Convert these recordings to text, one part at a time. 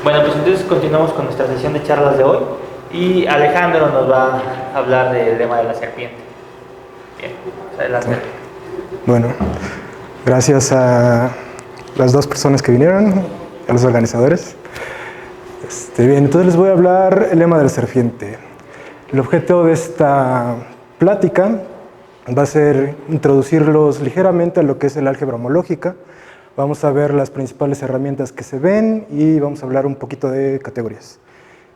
Bueno, pues entonces continuamos con nuestra sesión de charlas de hoy y Alejandro nos va a hablar del lema de la serpiente. Bien, adelante. Bueno, gracias a las dos personas que vinieron, a los organizadores. Bien, entonces les voy a hablar el lema de la serpiente. El objeto de esta plática va a ser introducirlos ligeramente a lo que es el álgebra homológica. Vamos a ver las principales herramientas que se ven y vamos a hablar un poquito de categorías.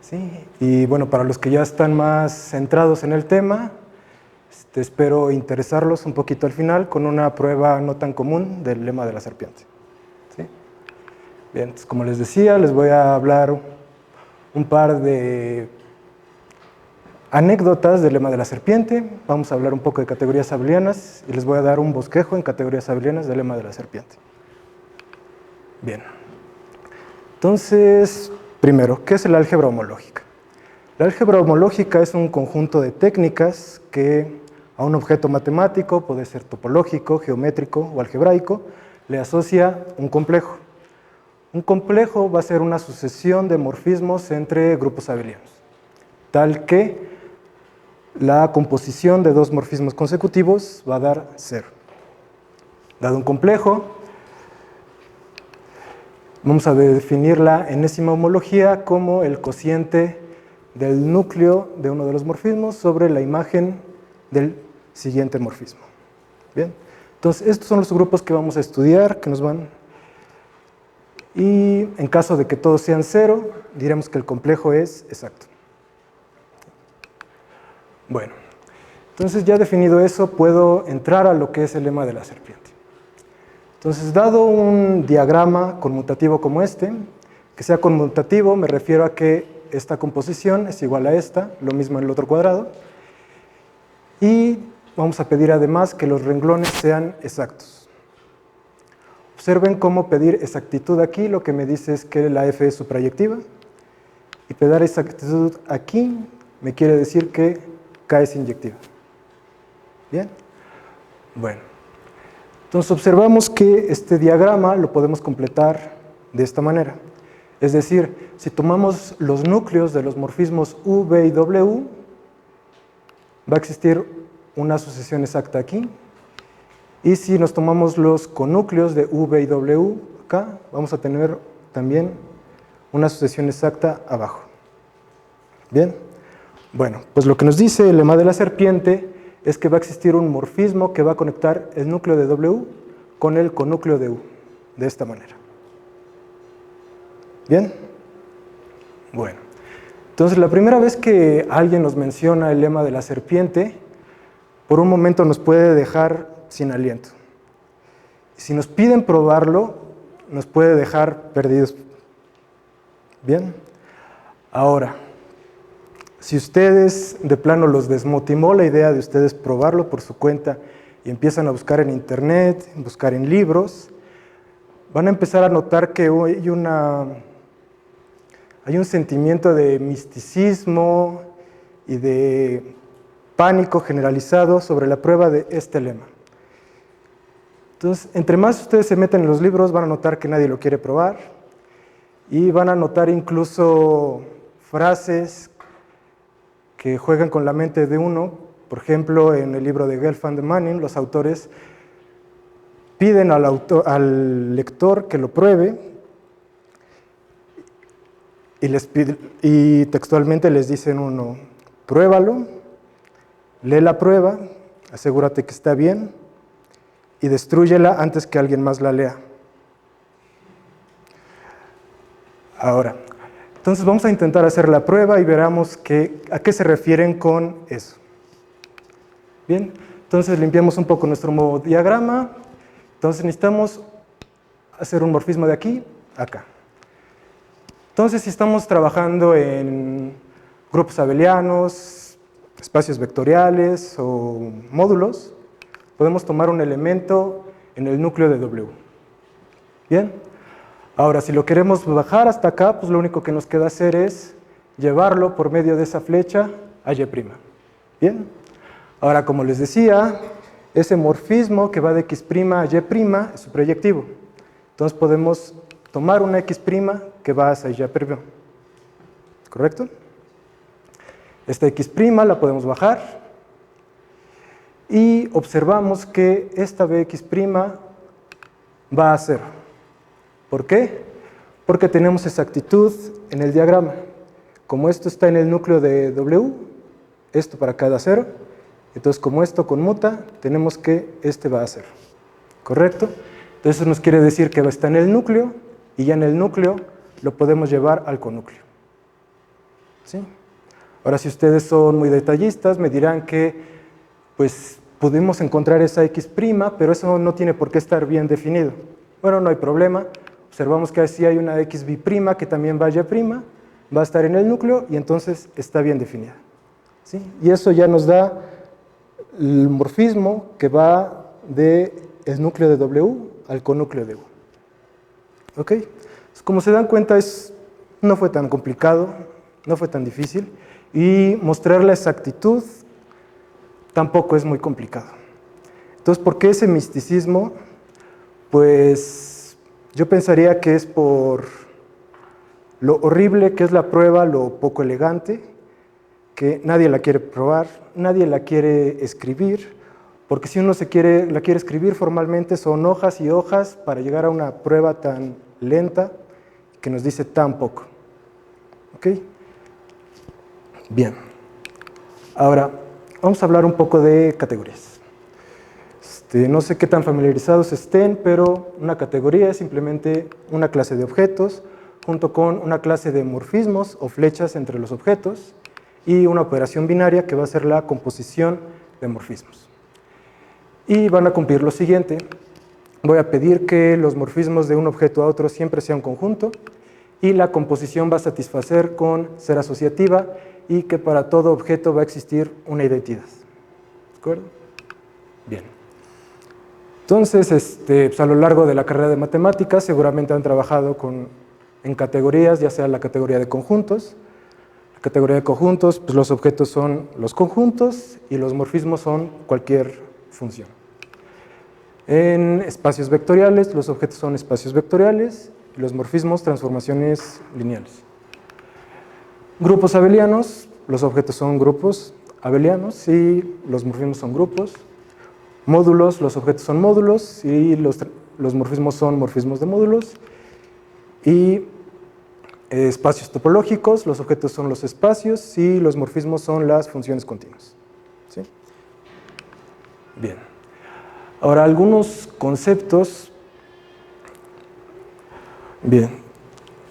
¿Sí? Y bueno, para los que ya están más centrados en el tema, espero interesarlos un poquito al final con una prueba no tan común del lema de la serpiente. ¿Sí? Bien, entonces, como les decía, les voy a hablar un par de anécdotas del lema de la serpiente. Vamos a hablar un poco de categorías abelianas y les voy a dar un bosquejo en categorías abelianas del lema de la serpiente. Bien. Entonces, primero, ¿qué es el álgebra homológica? La álgebra homológica es un conjunto de técnicas que a un objeto matemático, puede ser topológico, geométrico o algebraico, le asocia un complejo. Un complejo va a ser una sucesión de morfismos entre grupos abelianos, tal que la composición de dos morfismos consecutivos va a dar 0. Dado un complejo, vamos a definir la enésima homología como el cociente del núcleo de uno de los morfismos sobre la imagen del siguiente morfismo. Bien, entonces estos son los grupos que vamos a estudiar, que nos van. Y en caso de que todos sean 0, diremos que el complejo es exacto. Bueno, entonces ya definido eso, puedo entrar a lo que es el lema de la serpiente. Entonces, dado un diagrama conmutativo como este, que sea conmutativo, me refiero a que esta composición es igual a esta, lo mismo en el otro cuadrado, y vamos a pedir además que los renglones sean exactos. Observen cómo pedir exactitud aquí, lo que me dice es que la f es suprayectiva, y pedir exactitud aquí me quiere decir que k es inyectiva. ¿Bien? Bueno, entonces observamos que este diagrama lo podemos completar de esta manera. Es decir, si tomamos los núcleos de los morfismos U, V y W, va a existir una sucesión exacta aquí. Y si nos tomamos los conúcleos de U, V y W acá, vamos a tener también una sucesión exacta abajo. Bien, bueno, pues lo que nos dice el lema de la serpiente es que va a existir un morfismo que va a conectar el núcleo de W con el conúcleo de U, de esta manera. ¿Bien? Bueno, entonces la primera vez que alguien nos menciona el lema de la serpiente, por un momento nos puede dejar sin aliento. Si nos piden probarlo, nos puede dejar perdidos. ¿Bien? Ahora, si ustedes de plano los desmotivó la idea de ustedes probarlo por su cuenta y empiezan a buscar en internet, buscar en libros, van a empezar a notar que hay un sentimiento de misticismo y de pánico generalizado sobre la prueba de este lema. Entonces, entre más ustedes se meten en los libros, van a notar que nadie lo quiere probar y van a notar incluso frases que juegan con la mente de uno. Por ejemplo, en el libro de Gelfand de Manning, los autores piden al lector que lo pruebe y textualmente les dicen uno, pruébalo, lee la prueba, asegúrate que está bien y destrúyela antes que alguien más la lea. Ahora, entonces vamos a intentar hacer la prueba y veremos a qué se refieren con eso. Bien, entonces limpiamos un poco nuestro diagrama. Entonces necesitamos hacer un morfismo de aquí a acá. Entonces, si estamos trabajando en grupos abelianos, espacios vectoriales o módulos, podemos tomar un elemento en el núcleo de W. ¿Bien? Ahora, si lo queremos bajar hasta acá, pues lo único que nos queda hacer es llevarlo por medio de esa flecha a Y'. ¿Bien? Ahora, como les decía, ese morfismo que va de X' a Y' es su proyectivo. Entonces podemos tomar una X' que va hacia Y', ¿correcto? Esta X' la podemos bajar y observamos que esta Bx' va a 0. ¿Por qué? Porque tenemos exactitud en el diagrama. Como esto está en el núcleo de W, esto para cada 0, entonces como esto conmuta, tenemos que este va a 0. ¿Correcto? Entonces eso nos quiere decir que está en el núcleo, y ya en el núcleo lo podemos llevar al conúcleo. ¿Sí? Ahora, si ustedes son muy detallistas, me dirán que pues pudimos encontrar esa X', pero eso no tiene por qué estar bien definido. Bueno, no hay problema. Observamos que así hay una XB' que también va a Y', va a estar en el núcleo y entonces está bien definida. ¿Sí? Y eso ya nos da el morfismo que va del núcleo de W al conúcleo de U. ¿Ok? Entonces, como se dan cuenta, no fue tan complicado, no fue tan difícil, y mostrar la exactitud tampoco es muy complicado. Entonces, ¿por qué ese misticismo? Pues yo pensaría que es por lo horrible que es la prueba, lo poco elegante, que nadie la quiere probar, nadie la quiere escribir, porque si uno la quiere escribir formalmente son hojas y hojas para llegar a una prueba tan lenta que nos dice tan poco. ¿Ok? Bien. Ahora, vamos a hablar un poco de categorías. No sé qué tan familiarizados estén, pero una categoría es simplemente una clase de objetos junto con una clase de morfismos o flechas entre los objetos y una operación binaria que va a ser la composición de morfismos. Y van a cumplir lo siguiente. Voy a pedir que los morfismos de un objeto a otro siempre sean un conjunto y la composición va a satisfacer con ser asociativa y que para todo objeto va a existir una identidad. ¿De acuerdo? Bien. Entonces, pues a lo largo de la carrera de matemáticas seguramente han trabajado en categorías, ya sea la categoría de conjuntos. La categoría de conjuntos, pues los objetos son los conjuntos y los morfismos son cualquier función. En espacios vectoriales, los objetos son espacios vectoriales y los morfismos transformaciones lineales. Grupos abelianos, los objetos son grupos abelianos y los morfismos son grupos. Módulos, los objetos son módulos y los morfismos son morfismos de módulos. Y espacios topológicos, los objetos son los espacios y los morfismos son las funciones continuas. ¿Sí? Bien. Ahora, algunos conceptos. Bien.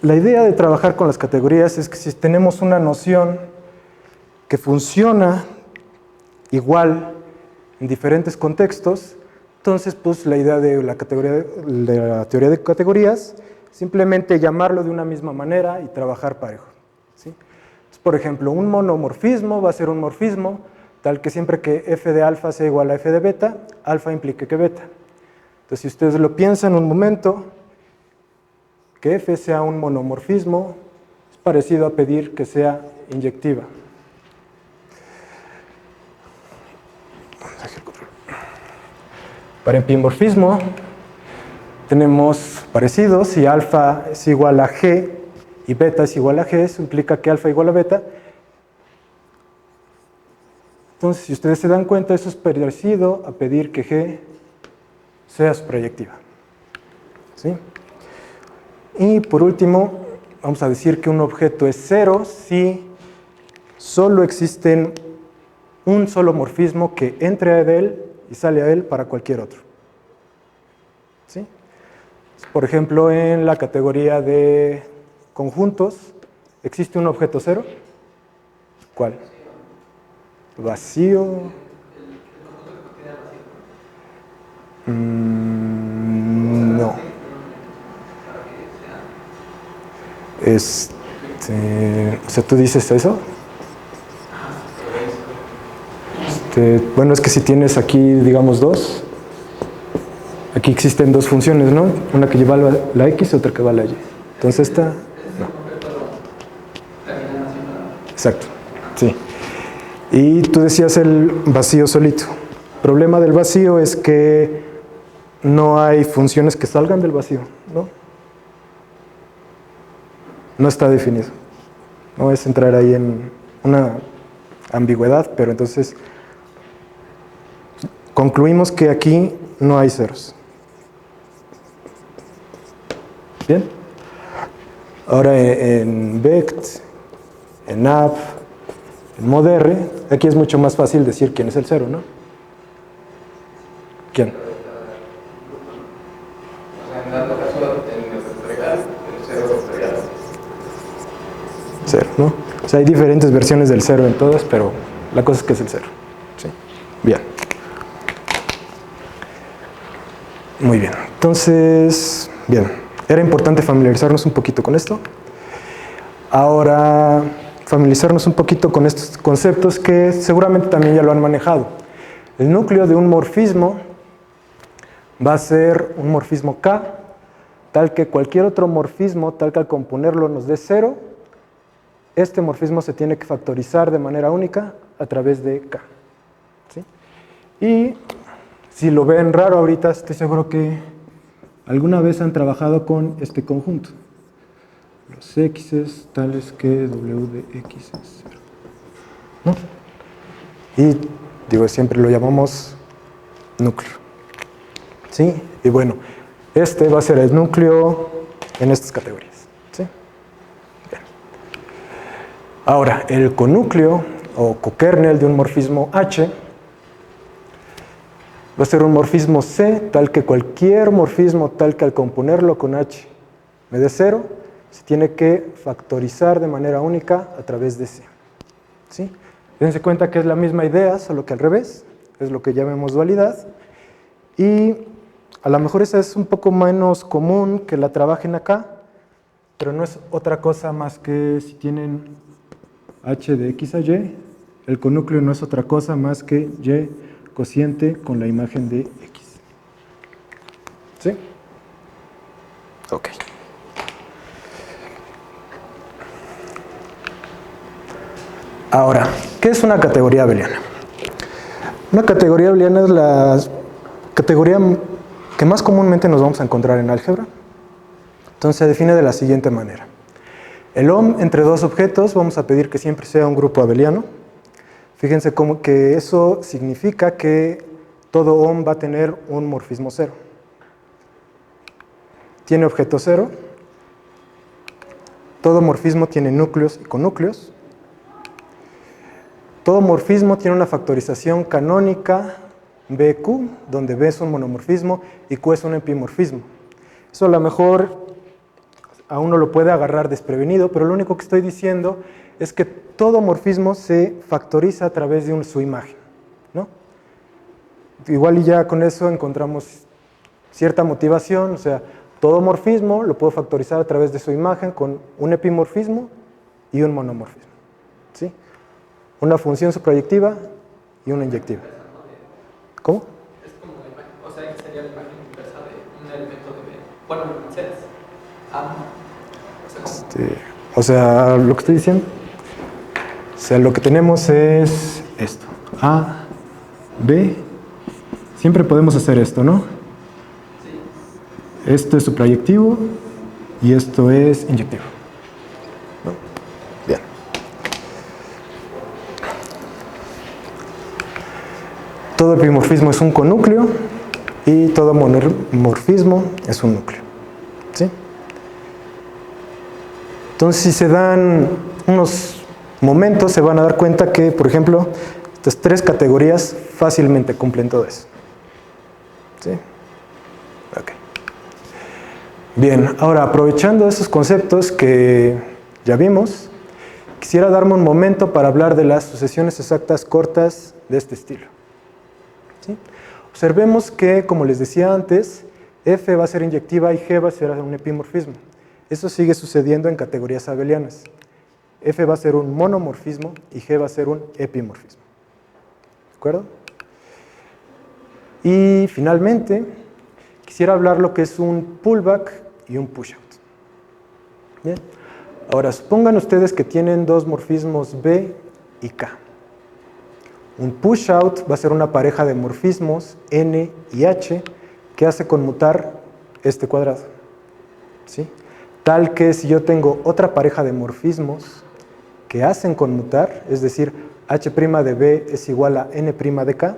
La idea de trabajar con las categorías es que si tenemos una noción que funciona igual en diferentes contextos, entonces pues la idea de la teoría de categorías simplemente llamarlo de una misma manera y trabajar parejo. ¿Sí? Entonces, por ejemplo, un monomorfismo va a ser un morfismo tal que siempre que f de alfa sea igual a f de beta, alfa implique que beta. Entonces, si ustedes lo piensan un momento, que f sea un monomorfismo es parecido a pedir que sea inyectiva. Para epimorfismo tenemos parecidos, si alfa es igual a g y beta es igual a g, eso implica que alfa igual a beta. Entonces, si ustedes se dan cuenta, eso es parecido a pedir que g sea su proyectiva. ¿Sí? Y por último, vamos a decir que un objeto es 0 si solo existe un solo morfismo que entre a él y sale a él para cualquier otro. ¿Sí? Por ejemplo, en la categoría de conjuntos, ¿existe un objeto 0? ¿Cuál? Vacío. No. O sea, ¿tú dices eso? Bueno, es que si tienes aquí, digamos, dos, aquí existen dos funciones, ¿no? Una que lleva la X y otra que va la Y. Entonces esta, no. Exacto, sí. Y tú decías el vacío solito. El problema del vacío es que no hay funciones que salgan del vacío, ¿no? no está definido. No es entrar ahí en una ambigüedad, pero entonces concluimos que aquí no hay ceros. Bien. Ahora en vect, en nav, en mod_r, aquí es mucho más fácil decir quién es el cero, ¿no? ¿Quién? O sea, en dado caso, en el vectorial, el cero vectorial. Cero, ¿no? O sea, hay diferentes versiones del cero en todas, pero la cosa es que es el cero. ¿Sí? Bien. Muy bien. Entonces, bien. Era importante familiarizarnos un poquito con esto. Ahora, familiarizarnos un poquito con estos conceptos que seguramente también ya lo han manejado. El núcleo de un morfismo va a ser un morfismo K, tal que cualquier otro morfismo, tal que al componerlo nos dé cero, este morfismo se tiene que factorizar de manera única a través de K. ¿Sí? Y si lo ven raro ahorita, estoy seguro que alguna vez han trabajado con este conjunto. Los X tales que W de X es 0. ¿No? Y digo, siempre lo llamamos núcleo. ¿Sí? Y bueno, este va a ser el núcleo en estas categorías. ¿Sí? Bien. Ahora, el conúcleo o cokernel de un morfismo H va a ser un morfismo C, tal que cualquier morfismo, tal que al componerlo con H me dé 0, se tiene que factorizar de manera única a través de C. ¿Sí? Dense cuenta que es la misma idea, solo que al revés, es lo que llamamos dualidad, y a lo mejor esa es un poco menos común que la trabajen acá, pero no es otra cosa más que si tienen H de X a Y, el conúcleo no es otra cosa más que Y cociente con la imagen de X. ¿Sí? Ok. Ahora, ¿qué es una categoría abeliana? Una categoría abeliana es la categoría que más comúnmente nos vamos a encontrar en álgebra. Entonces se define de la siguiente manera. El OM entre dos objetos vamos a pedir que siempre sea un grupo abeliano. Fíjense cómo que eso significa que todo OM va a tener un morfismo cero. Tiene objeto cero. Todo morfismo tiene núcleos y conúcleos. Todo morfismo tiene una factorización canónica BQ, donde B es un monomorfismo y Q es un epimorfismo. Eso a lo mejor a uno lo puede agarrar desprevenido, pero lo único que estoy diciendo es que todo morfismo se factoriza a través de su imagen, ¿no? Igual y ya con eso encontramos cierta motivación, o sea, todo morfismo lo puedo factorizar a través de su imagen con un epimorfismo y un monomorfismo, ¿sí? Una función suprayectiva y una inyectiva. ¿Cómo? Es como la imagen, o sea, que sería la imagen inversa de un elemento de B. Bueno, sets. O sea, lo que estoy diciendo. O sea, lo que tenemos es esto. A, B. Siempre podemos hacer esto, ¿no? Sí. Esto es suprayectivo y esto es inyectivo. ¿No? Bien. Todo epimorfismo es un conúcleo y todo monomorfismo es un núcleo. ¿Sí? Entonces, si se dan unos momentos, se van a dar cuenta que, por ejemplo, estas tres categorías fácilmente cumplen todo eso. ¿Sí? Ok. Bien, ahora aprovechando esos conceptos que ya vimos, quisiera darme un momento para hablar de las sucesiones exactas cortas de este estilo. ¿Sí? Observemos que, como les decía antes, F va a ser inyectiva y G va a ser un epimorfismo. Eso sigue sucediendo en categorías abelianas. F va a ser un monomorfismo y G va a ser un epimorfismo. ¿De acuerdo? Y finalmente, quisiera hablar lo que es un pullback y un pushout. Bien. Ahora, supongan ustedes que tienen dos morfismos B y K. Un pushout va a ser una pareja de morfismos N y H que hace conmutar este cuadrado. ¿Sí? tal que si yo tengo otra pareja de morfismos que hacen conmutar, es decir, h' de B es igual a n' de K,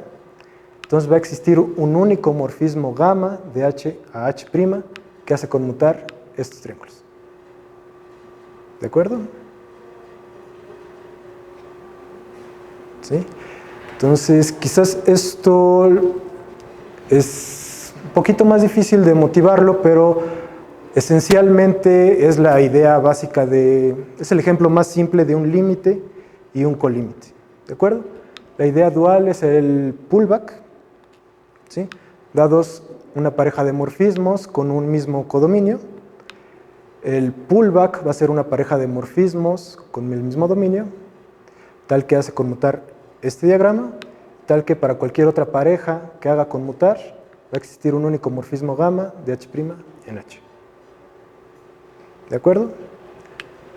entonces va a existir un único morfismo gamma de H a H' que hace conmutar estos triángulos. ¿De acuerdo? ¿Sí? Entonces, quizás esto es un poquito más difícil de motivarlo, pero esencialmente es la idea básica es el ejemplo más simple de un límite y un colímite. ¿De acuerdo? La idea dual es el pullback, ¿sí? Dados una pareja de morfismos con un mismo codominio, el pullback va a ser una pareja de morfismos con el mismo dominio, tal que hace conmutar este diagrama, tal que para cualquier otra pareja que haga conmutar va a existir un único morfismo gamma de H' en H. ¿De acuerdo?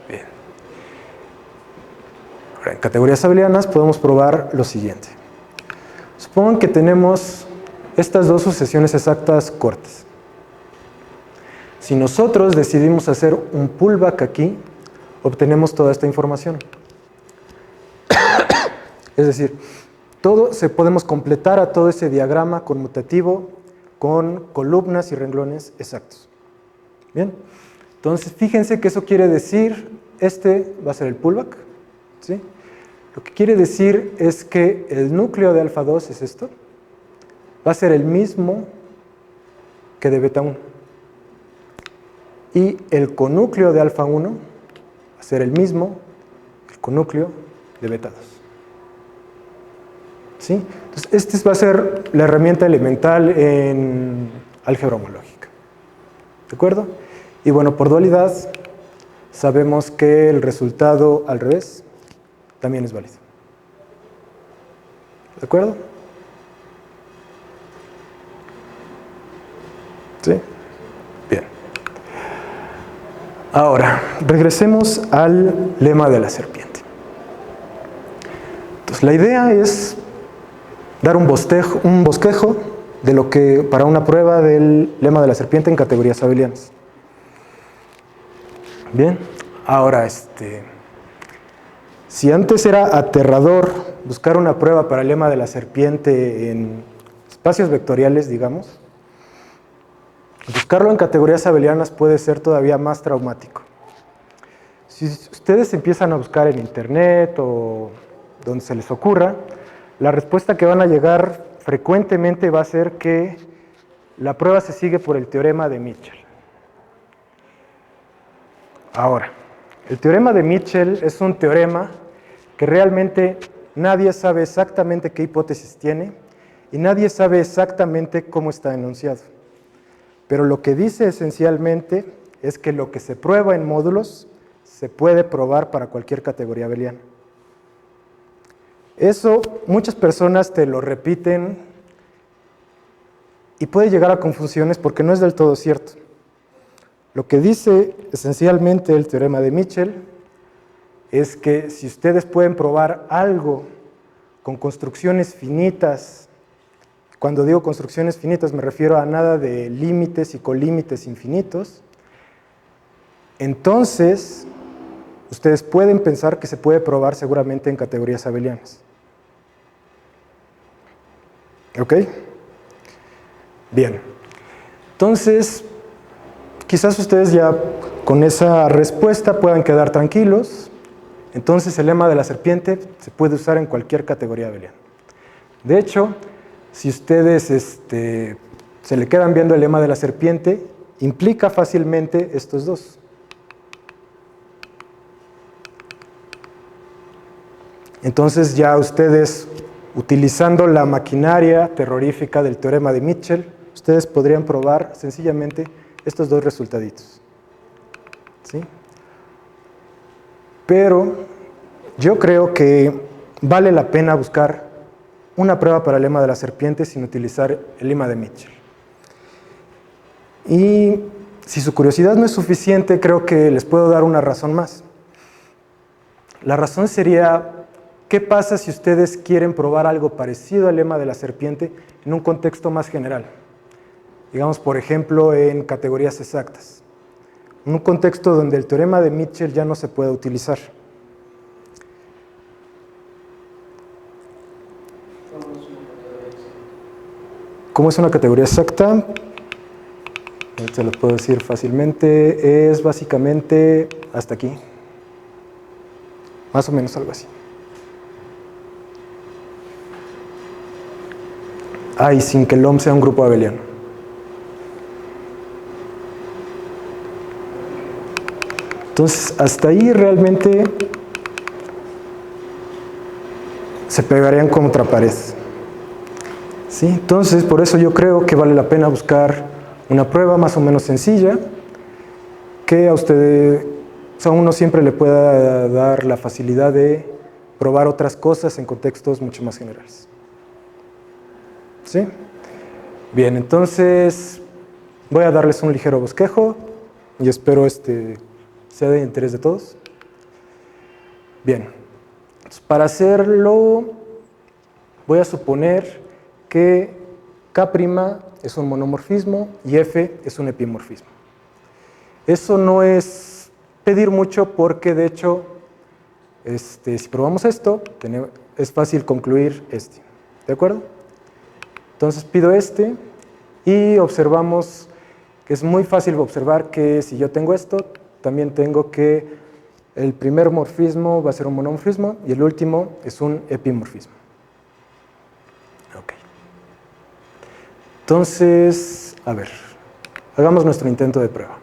Bien. Ahora, en categorías abelianas podemos probar lo siguiente. Supongan que tenemos estas dos sucesiones exactas cortas. Si nosotros decidimos hacer un pullback aquí, obtenemos toda esta información. Es decir, podemos completar a todo ese diagrama conmutativo con columnas y renglones exactos. Bien, entonces fíjense que eso quiere decir, este va a ser el pullback, ¿sí? Lo que quiere decir es que el núcleo de alfa 2 es esto, va a ser el mismo que de beta 1. Y el conúcleo de alfa 1 va a ser el mismo que el conúcleo de beta 2. ¿Sí? Entonces, esta va a ser la herramienta elemental en álgebra homológica. ¿De acuerdo? Y bueno, por dualidad, sabemos que el resultado al revés también es válido. ¿De acuerdo? ¿Sí? Bien. Ahora, regresemos al lema de la serpiente. Entonces, la idea es dar un bosquejo de lo que para una prueba del lema de la serpiente en categorías abelianas. Bien, ahora si antes era aterrador buscar una prueba para el lema de la serpiente en espacios vectoriales, digamos, buscarlo en categorías abelianas puede ser todavía más traumático. Si ustedes empiezan a buscar en internet o donde se les ocurra, la respuesta que van a llegar frecuentemente va a ser que la prueba se sigue por el teorema de Mitchell. Ahora, el teorema de Mitchell es un teorema que realmente nadie sabe exactamente qué hipótesis tiene y nadie sabe exactamente cómo está enunciado. Pero lo que dice esencialmente es que lo que se prueba en módulos se puede probar para cualquier categoría abeliana. Eso muchas personas te lo repiten y puede llegar a confusiones porque no es del todo cierto. Lo que dice esencialmente el teorema de Mitchell es que si ustedes pueden probar algo con construcciones finitas, cuando digo construcciones finitas me refiero a nada de límites y colímites infinitos, entonces ustedes pueden pensar que se puede probar seguramente en categorías abelianas. ¿Ok? Bien. Entonces, quizás ustedes ya con esa respuesta puedan quedar tranquilos. Entonces, el lema de la serpiente se puede usar en cualquier categoría abeliana. De hecho, si ustedes se le quedan viendo el lema de la serpiente, implica fácilmente estos dos. Entonces ya ustedes, utilizando la maquinaria terrorífica del teorema de Mitchell, ustedes podrían probar sencillamente estos dos resultaditos. ¿Sí? Pero yo creo que vale la pena buscar una prueba para el lema de la serpiente sin utilizar el lema de Mitchell. Y si su curiosidad no es suficiente, creo que les puedo dar una razón más. La razón sería, ¿qué pasa si ustedes quieren probar algo parecido al lema de la serpiente en un contexto más general? Digamos, por ejemplo, en categorías exactas. en un contexto donde el teorema de Mitchell ya no se puede utilizar. ¿Cómo es una categoría exacta? Se lo puedo decir fácilmente, es básicamente hasta aquí. Más o menos algo así. Y sin que el OM sea un grupo abeliano. Entonces, hasta ahí realmente se pegarían contra pared. ¿Sí? Entonces, por eso yo creo que vale la pena buscar una prueba más o menos sencilla que a usted, a uno siempre le pueda dar la facilidad de probar otras cosas en contextos mucho más generales. ¿Sí? Bien, entonces voy a darles un ligero bosquejo y espero sea de interés de todos. Bien, entonces, para hacerlo voy a suponer que K' es un monomorfismo y F es un epimorfismo. Eso no es pedir mucho porque de hecho si probamos esto es fácil concluir ¿de acuerdo? Entonces pido y observamos que es muy fácil observar que si yo tengo esto, también tengo que el primer morfismo va a ser un monomorfismo y el último es un epimorfismo. Ok. Entonces, a ver, hagamos nuestro intento de prueba.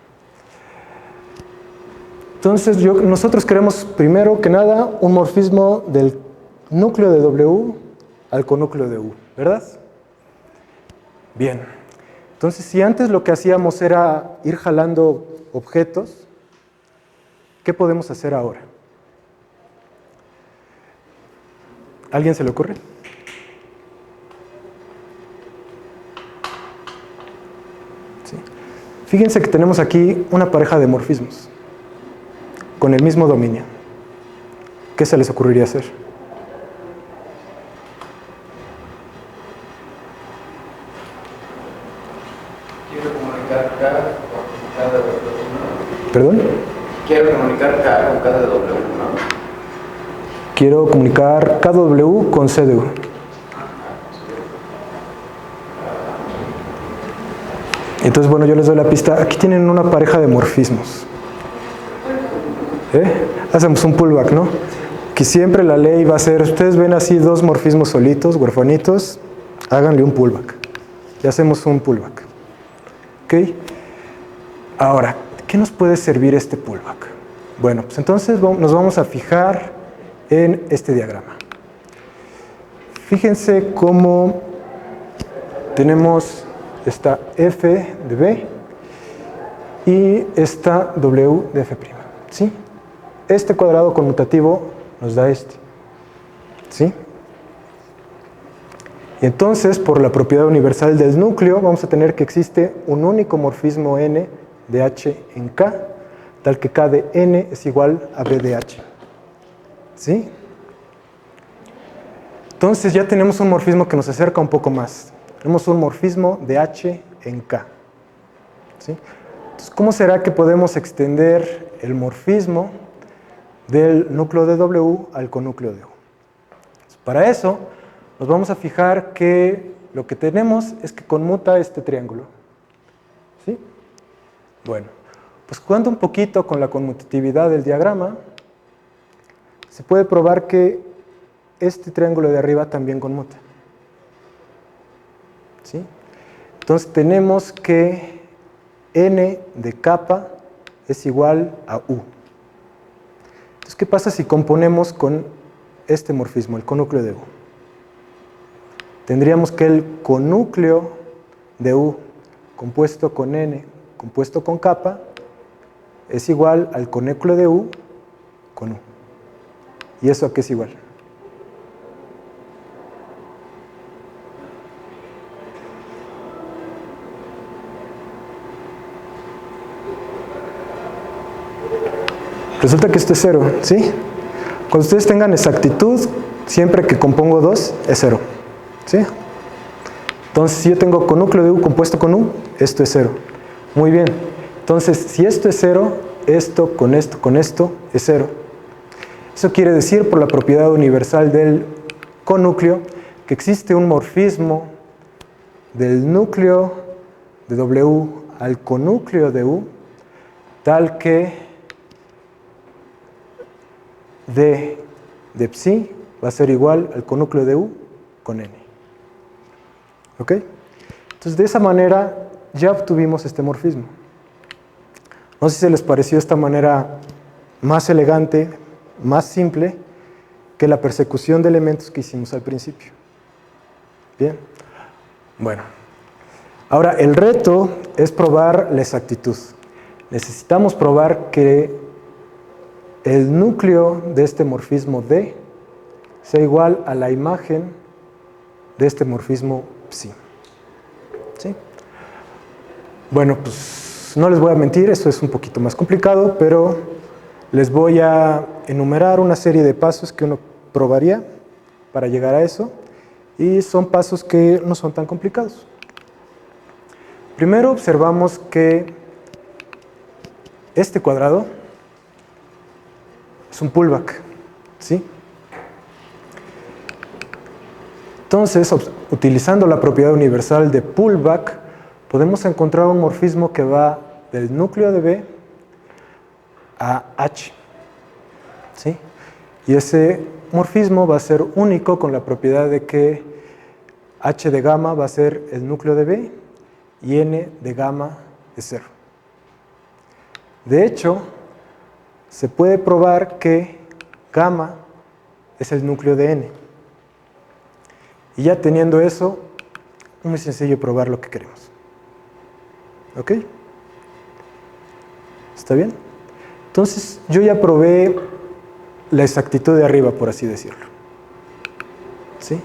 Entonces, nosotros queremos primero que nada un morfismo del núcleo de W al conúcleo de U, ¿verdad? Bien, entonces si antes lo que hacíamos era ir jalando objetos, ¿qué podemos hacer ahora? ¿Alguien se le ocurre? Sí. Fíjense que tenemos aquí una pareja de morfismos con el mismo dominio. ¿Qué se les ocurriría hacer? Quiero comunicar K con cada W, ¿no? ¿Perdón? Quiero comunicar K con cada W, ¿no? Quiero comunicar KW con CDU. Entonces, bueno, yo les doy la pista. Aquí tienen una pareja de morfismos. Hacemos un pullback, ¿no? Que siempre la ley va a ser, ustedes ven así dos morfismos solitos, huerfanitos, háganle un pullback. Y hacemos un pullback. ¿Ok? Ahora, ¿qué nos puede servir este pullback? Bueno, pues entonces nos vamos a fijar en este diagrama. Fíjense cómo tenemos esta F de B y esta W de F'. ¿Sí? Este cuadrado conmutativo nos da ¿sí? Y entonces, por la propiedad universal del núcleo, vamos a tener que existe un único morfismo N de H en K, tal que K de N es igual a B de H. ¿Sí? Entonces ya tenemos un morfismo que nos acerca un poco más. Tenemos un morfismo de H en K. ¿Sí? Entonces, ¿cómo será que podemos extender el morfismo del núcleo de W al conúcleo de U? Para eso, nos vamos a fijar que lo que tenemos es que conmuta este triángulo. ¿Sí? Bueno, pues jugando un poquito con la conmutatividad del diagrama, se puede probar que este triángulo de arriba también conmuta. ¿Sí? Entonces tenemos que N de kappa es igual a U. Entonces, ¿qué pasa si componemos con este morfismo, el conúcleo de U? Tendríamos que el conúcleo de U compuesto con N, compuesto con kappa, es igual al conúcleo de U con U. ¿Y eso a qué es igual? Resulta que esto es 0, ¿sí? Cuando ustedes tengan exactitud, siempre que compongo 2 es 0, ¿sí? Entonces, si yo tengo conúcleo de U compuesto con U, esto es 0. Muy bien. Entonces, si esto es 0, esto con esto es 0. Eso quiere decir, por la propiedad universal del conúcleo, que existe un morfismo del núcleo de W al conúcleo de U, tal que D de psi va a ser igual al conúcleo de U con N. ¿Ok? Entonces, de esa manera ya obtuvimos este morfismo. No sé si se les pareció esta manera más elegante, más simple, que la persecución de elementos que hicimos al principio. Bien. Bueno. Ahora, el reto es probar la exactitud. Necesitamos probar que el núcleo de este morfismo D sea igual a la imagen de este morfismo psi. ¿Sí? Bueno, pues no les voy a mentir, esto es un poquito más complicado, pero les voy a enumerar una serie de pasos que uno probaría para llegar a eso, y son pasos que no son tan complicados. Primero observamos que este cuadrado es un pullback, ¿sí? Entonces, utilizando la propiedad universal de pullback, podemos encontrar un morfismo que va del núcleo de B a H, ¿sí? Y ese morfismo va a ser único con la propiedad de que H de gamma va a ser el núcleo de B y N de gamma es 0. De hecho, se puede probar que gamma es el núcleo de N. Y ya teniendo eso, es muy sencillo probar lo que queremos. ¿Ok? ¿Está bien? Entonces, yo ya probé la exactitud de arriba, por así decirlo. ¿Sí?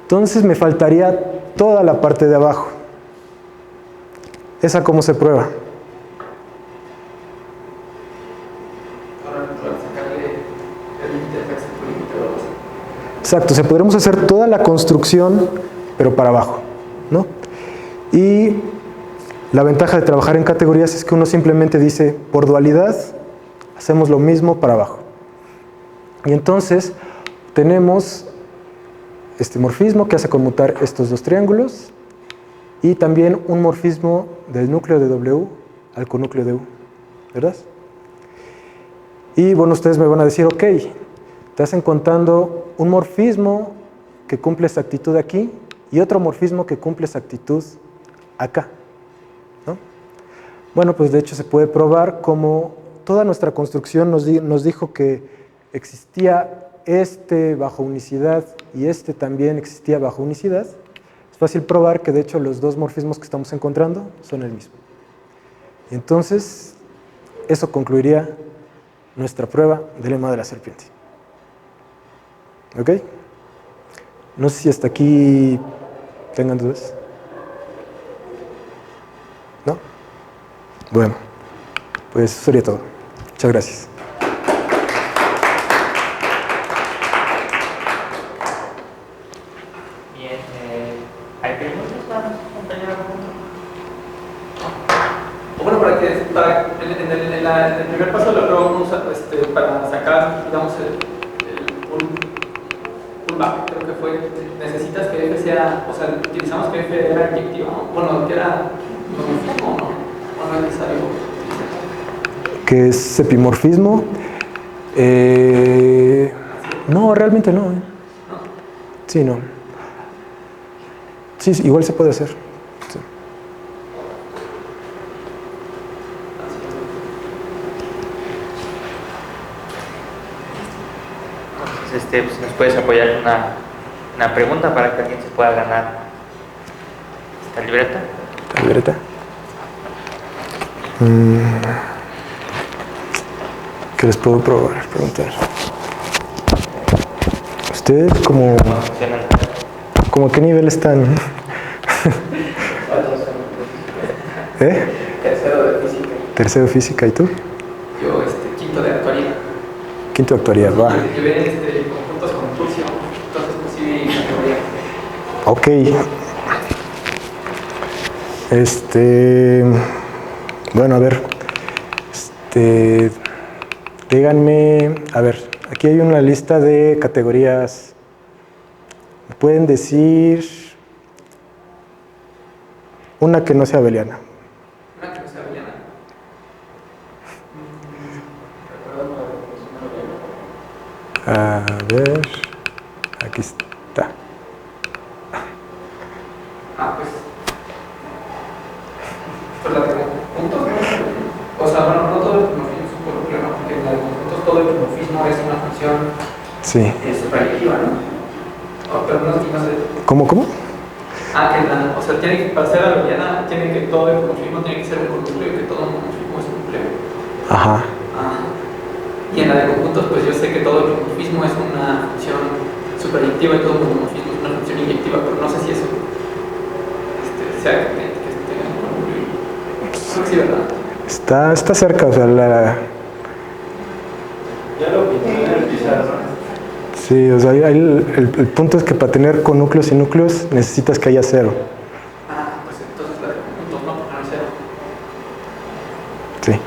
Entonces, me faltaría toda la parte de abajo. ¿Esa cómo se prueba? Exacto, o sea, podremos hacer toda la construcción, pero para abajo, ¿no? Y la ventaja de trabajar en categorías es que uno simplemente dice, por dualidad, hacemos lo mismo para abajo. Y entonces, tenemos este morfismo que hace conmutar estos dos triángulos, y también un morfismo del núcleo de W al conúcleo de U, ¿verdad? Y bueno, ustedes me van a decir, ok, te hacen contando un morfismo que cumple exactitud aquí y otro morfismo que cumple exactitud acá, ¿no? Bueno, pues de hecho se puede probar como toda nuestra construcción nos dijo que existía este bajo unicidad y este también existía bajo unicidad. Es fácil probar que de hecho los dos morfismos que estamos encontrando son el mismo. Entonces, eso concluiría nuestra prueba del lema de la serpiente. ¿Ok? No sé si hasta aquí tengan dudas. ¿No? Bueno, pues eso sería todo. Muchas gracias. Bien, ¿hay preguntas para compañero? O bueno, en el primer paso de la prueba vamos para sacar, digamos, un pullback, creo que fue, necesitas que F sea, o sea, utilizamos que F era inyectiva, ¿no? Bueno, que era morfismo, ¿no? O no es necesario. ¿Qué es epimorfismo? No, realmente no. Sí, no. Sí, igual se puede hacer. Sí. Entonces, pues, ¿nos puedes apoyar en una pregunta para que alguien se pueda ganar esta libreta? ¿La libreta? ¿Qué les puedo preguntar? ¿Ustedes como a qué nivel están? ¿Eh? Tercero de física. Tercero de física, ¿y tú? Yo, quinto de actualidad. Quinto de actualidad, va. Llevé conjuntos con Turcio, entonces pues sí, categoría. Ok. Bueno, a ver. Díganme, a ver, aquí hay una lista de categorías. ¿Me pueden decir una que no sea abeliana? Una que no sea abeliana. A ver, aquí está. Pues la de conjuntos, ¿no? O sea, bueno, no todo el dimorfismo es un problema, porque en la de conjuntos todo el dimorfismo es una función Sí. superlativa, ¿no? Pero no sé. ¿Cómo? O sea, tiene que, para ser abeliana, tiene que todo el dimorfismo tiene que ser un conjunto y que todo el dimorfismo es un pleno. Ajá. Y en la de conjuntos, pues yo sé que todo el dimorfismo es una función superlativa y todo el dimorfismo es una función inyectiva, pero no sé si eso sea evidente que esté en un conjunto. Creo que sí, ¿verdad? Está cerca, o sea, Ya lo pinté en el pizarrón. sí, o sea, el punto es que para tener conúcleos y núcleos necesitas que haya cero. Pues entonces la de conjuntos no, porque no es cero. Sí.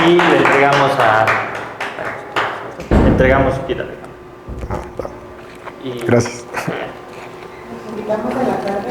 Y le entregamos aquí la Ah, va. y Gracias. Nos invitamos a la tarde